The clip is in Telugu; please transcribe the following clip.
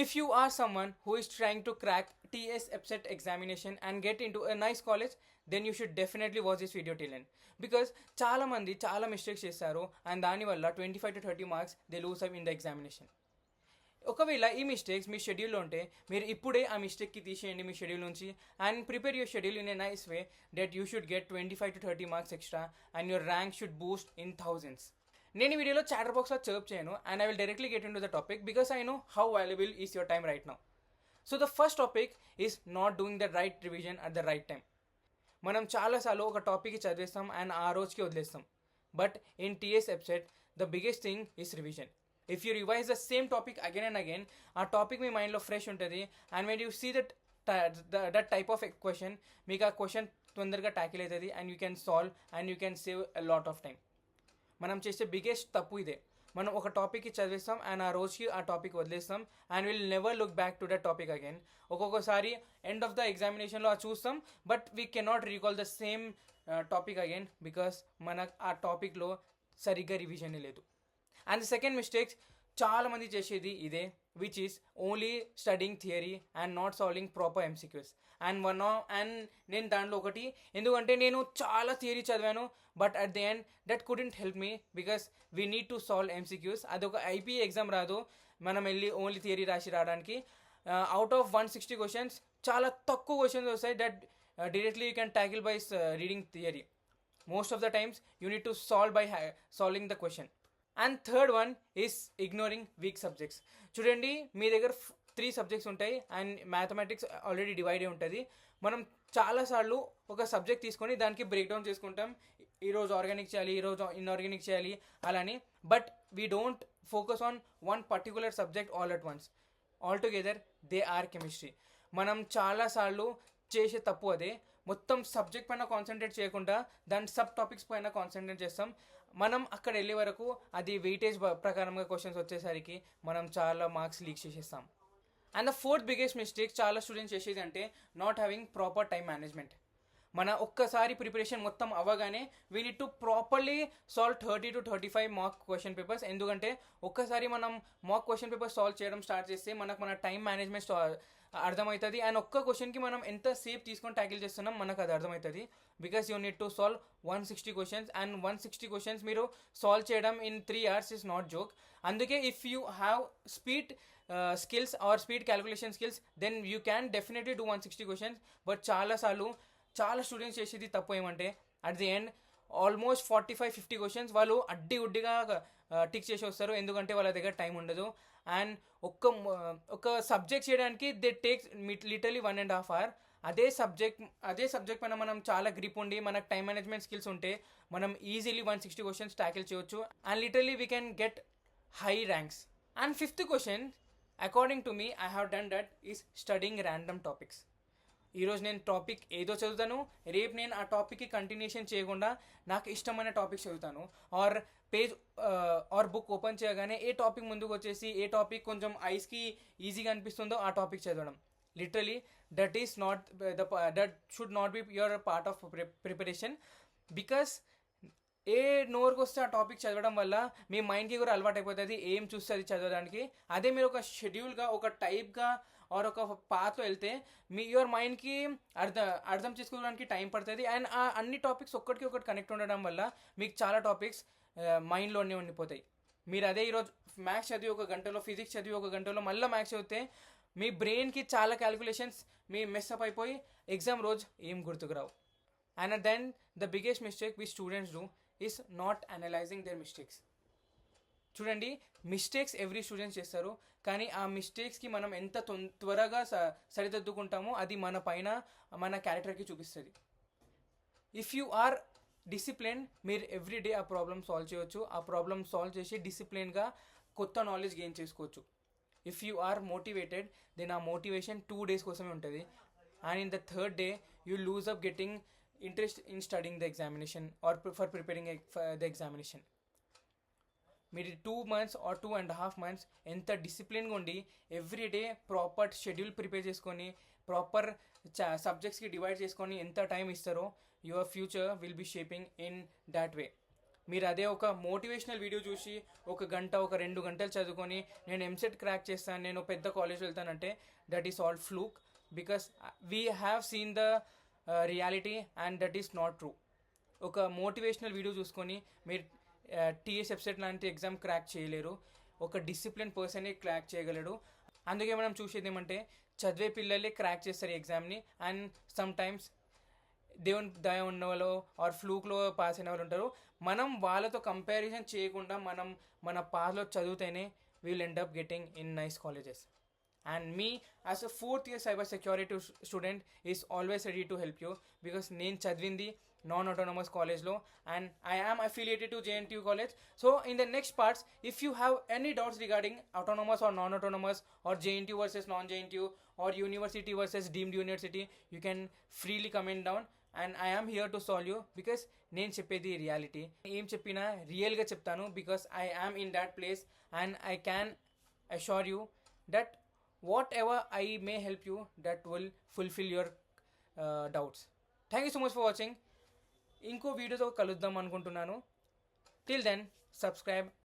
If you are someone who is trying to crack TS EPSET examination and get into a nice college, then you should definitely watch this video till end. Because చాలా మంది చాలా మిస్టేక్స్ చేస్తారు అండ్ దానివల్ల 25 to 30 marks they lose up in the examination. ఒకవేళ ఈ మిస్టేక్స్ మీ షెడ్యూల్లో ఉంటే మీరు ఇప్పుడే ఆ మిస్టేక్కి తీసేయండి మీ షెడ్యూల్ నుంచి and prepare your schedule in a nice way that you should get 25 to 30 marks extra and your rank should Boost in thousands. నేను ఈ వీడియోలో చాటర్ బాక్స్లో చర్ప్ చేయను and I will directly get in to the topic because I know how valuable is your time right now. So the first topic is not doing the right revision at the right time. మనం చాలాసార్లు ఒక టాపిక్కి చదివేస్తాం అండ్ ఆ రోజుకి వదిలేస్తాం. But in TS EAPCET the biggest thing is revision. If you revise the same topic again and again, ఆ టాపిక్ మీ మైండ్లో ఫ్రెష్ ఉంటుంది and when you see that type of question మీకు ఆ క్వశ్చన్ తొందరగా ట్యాకిల్ అవుతుంది and you can solve and you can save a lot of time. మనం చేసే బిగ్గెస్ట్ తప్పు ఇదే. మనం ఒక టాపిక్కి చదివేస్తాం అండ్ ఆ రోజుకి ఆ టాపిక్ వదిలేస్తాం and will never look back to that topic again. ఒక్కొక్కసారి ఎండ్ ఆఫ్ ద ఎగ్జామినేషన్లో అది చూస్తాం but we cannot recall the same topic again because మనకు ఆ టాపిక్లో సరిగ్గా రివిజన్ లేదు. అండ్ ద సెకండ్ మిస్టేక్స్ చాలామంది చేసేది ఇదే, which is only studying theory and not solving proper MCQs. And నేను దాంట్లో ఒకటి, ఎందుకంటే నేను చాలా థియరీ చదివాను but at the end that couldn't help me because we need to solve MCQs. అది ఒక ఐపీఏ ఎగ్జామ్ రాదు మనం వెళ్ళి ఓన్లీ థియరీ రాసి రావడానికి. అవుట్ ఆఫ్ 160 క్వశ్చన్స్ చాలా తక్కువ క్వశ్చన్స్ వస్తాయి that directly you can tackle by reading theory. Most of the times you need to solve by solving the question. And third one is ignoring week subjects. చూడండి, మీ దగ్గర 3 సబ్జెక్ట్స్ ఉంటాయి అండ్ మ్యాథమెటిక్స్ ఆల్రెడీ డివైడ్ అయి ఉంటుంది. మనం చాలాసార్లు ఒక సబ్జెక్ట్ తీసుకొని దానికి బ్రేక్ డౌన్ చేసుకుంటాం, ఈరోజు ఆర్గానిక్ చేయాలి, ఈరోజు ఇన్ఆర్గానిక్ చేయాలి అలాని. But we don't focus on one particular subject all at once. All together they are chemistry. మనం చాలాసార్లు చేసే తప్పు అదే. మొత్తం సబ్జెక్ట్ పైన కాన్సన్ట్రేట్ చేయకుండా దాని సబ్ టాపిక్స్ పైన కాన్సన్ట్రేట్ చేస్తాం. మనం అక్కడ వెళ్ళే వరకు అది వెయిటేజ్ ప్రకారంగా క్వశ్చన్స్ వచ్చేసరికి మనం చాలా మార్క్స్ లీక్ చేసేస్తాం. And the fourth biggest mistake చాలా స్టూడెంట్స్ చేసేది అంటే not having proper time management. మన ఒక్కసారి ప్రిపరేషన్ మొత్తం అవ్వగానే we need to properly solve 30 to 35 mark question papers. ఎందుకంటే ఒక్కసారి మనం మార్క్ క్వశ్చన్ పేపర్స్ సాల్వ్ చేయడం స్టార్ట్ చేస్తే మనకు మన టైం మేనేజ్మెంట్ అర్థమవుతుంది అండ్ ఒక్క క్వశ్చన్కి మనం ఎంత సేఫ్ తీసుకొని ట్యాకిల్ చేస్తున్నాం మనకు అది అర్థమవుతుంది. Because you need to solve 160 questions and 160 questions మీరు సాల్వ్ చేయడం in 3 hours is not joke. అందుకే if you have speed skills or speed calculation skills then you can definitely do 160 questions. But చాలా స్టూడెంట్స్ చేసేది తప్పు ఏమంటే at the end almost 45-50 questions వాళ్ళు ఉడ్డిగా టిక్ చేసి వస్తారు, ఎందుకంటే వాళ్ళ దగ్గర టైం ఉండదు. అండ్ ఒక సబ్జెక్ట్ చేయడానికి దే టేక్స్ లిటరలీ 1.5 hours. అదే సబ్జెక్ట్ పైన మనం చాలా గ్రిప్ ఉండి మనకు టైం మేనేజ్మెంట్ స్కిల్స్ ఉంటే మనం ఈజీలీ 160 క్వశ్చన్స్ ట్యాకిల్ చేయొచ్చు and literally we can get high ranks. And fifth question according to me I have done that is studying random topics. ఈరోజు నేను టాపిక్ ఏదో చదువుతాను, రేపు నేను ఆ టాపిక్కి కంటిన్యూషన్ చేయకుండా నాకు ఇష్టమైన టాపిక్ చదువుతాను. ఆర్ బుక్ ఓపెన్ చేయగానే ఏ టాపిక్ ముందుకు వచ్చేసి ఏ టాపిక్ కొంచెం ఐస్కి ఈజీగా అనిపిస్తుందో ఆ టాపిక్ చదవడం. Literally that should not be your part of preparation. Because ఏ నోరుకు వస్తే ఆ టాపిక్ చదవడం వల్ల మీ మైండ్కి కూడా అలవాటు అయిపోతుంది ఏం చూస్తే అది చదవడానికి. అదే మీరు ఒక షెడ్యూల్గా ఒక టైప్గా ఆర్ ఒక పాత్లో వెళ్తే యువర్ మైండ్కి అర్థం చేసుకోవడానికి టైం పడుతుంది అండ్ ఆ అన్ని టాపిక్స్ ఒక్కటికి ఒకటి కనెక్ట్ ఉండడం వల్ల మీకు చాలా టాపిక్స్ మైండ్లోనే ఉండిపోతాయి. మీరు అదే ఈరోజు మ్యాథ్స్ చదివి 1 గంటలో, ఫిజిక్స్ చదివి 1 గంటలో మళ్ళీ మ్యాథ్స్ చదివితే మీ బ్రెయిన్కి చాలా క్యాలిక్యులేషన్స్ మీ మెస్అప్ అయిపోయి ఎగ్జామ్ రోజు ఏం గుర్తుకురావు. And then the biggest mistake we students do is not analysing their mistakes. చూడండి, మిస్టేక్స్ ఎవ్రీ స్టూడెంట్స్ చేస్తారు కానీ ఆ మిస్టేక్స్కి మనం ఎంత త్వరగా సరిదిద్దుకుంటామో అది మన పైన మన క్యారెక్టర్కి చూపిస్తుంది. ఇఫ్ యూ ఆర్ డిసిప్లిన్ మీరు ఎవ్రీడే ఆ ప్రాబ్లమ్ సాల్వ్ చేయవచ్చు. ఆ ప్రాబ్లమ్ సాల్వ్ చేసి డిసిప్లిన్గా కొత్త నాలెడ్జ్ గెయిన్ చేసుకోవచ్చు. If you are motivated then ఆ మోటివేషన్ 2 days కోసమే ఉంటుంది and in the third day you lose up getting interest in studying the examination or for preparing the examination. మీరు 2 months ఆర్ 2.5 months ఎంత డిసిప్లిన్గా ఉండి ఎవ్రీడే ప్రాపర్ షెడ్యూల్ ప్రిపేర్ చేసుకొని ప్రాపర్ సబ్జెక్ట్స్కి డివైడ్ చేసుకొని ఎంత టైం ఇస్తారో your future will be shaping in that way. మీరు అదే ఒక మోటివేషనల్ వీడియో చూసి ఒక గంట ఒక 2 గంటలు చదువుకొని నేను ఎంసెట్ క్రాక్ చేస్తాను, నేను పెద్ద కాలేజ్ వెళ్తానంటే that is all fluke. Because we have seen the reality and that is not true. ఒక మోటివేషనల్ వీడియో చూసుకొని మీరు టీఎస్ వెబ్సైట్ లాంటి ఎగ్జామ్ క్రాక్ చేయలేరు. ఒక డిసిప్లిన్ పర్సనే క్రాక్ చేయగలడు. అందుకే మనం చూసేది ఏమంటే చదివే పిల్లలే క్రాక్ చేస్తారు ఈ ఎగ్జామ్ని. అండ్ సమ్ టైమ్స్ దేవుని దయ ఉన్న వాళ్ళు ఆర్ ఫ్లూక్లో పాస్ అయిన వాళ్ళు ఉంటారు. మనం వాళ్ళతో కంపారిజన్ చేయకుండా మనం మన పాస్లో చదివితేనే will end up getting in nice colleges. And me as a 4th year cyber security student is always ready to help you because నేను చదివింది నాన్ autonomous కాలేజ్లో and I am affiliated to JNTU college. So in the next parts, if you have any doubts regarding autonomous or non-autonomous or JNTU versus non-JNTU or university versus deemed university, you can freely comment down and I am here to solve you because నేను చెప్పేది రియాలిటీ. ఏం చెప్పినా రియల్గా చెప్తాను because I am in that place and I can assure you that whatever I may help you, that will fulfill your doubts. Thank you so much for watching. ఇంకో వీడియోతో కలుద్దాం అనుకుంటున్నాను. Till then, subscribe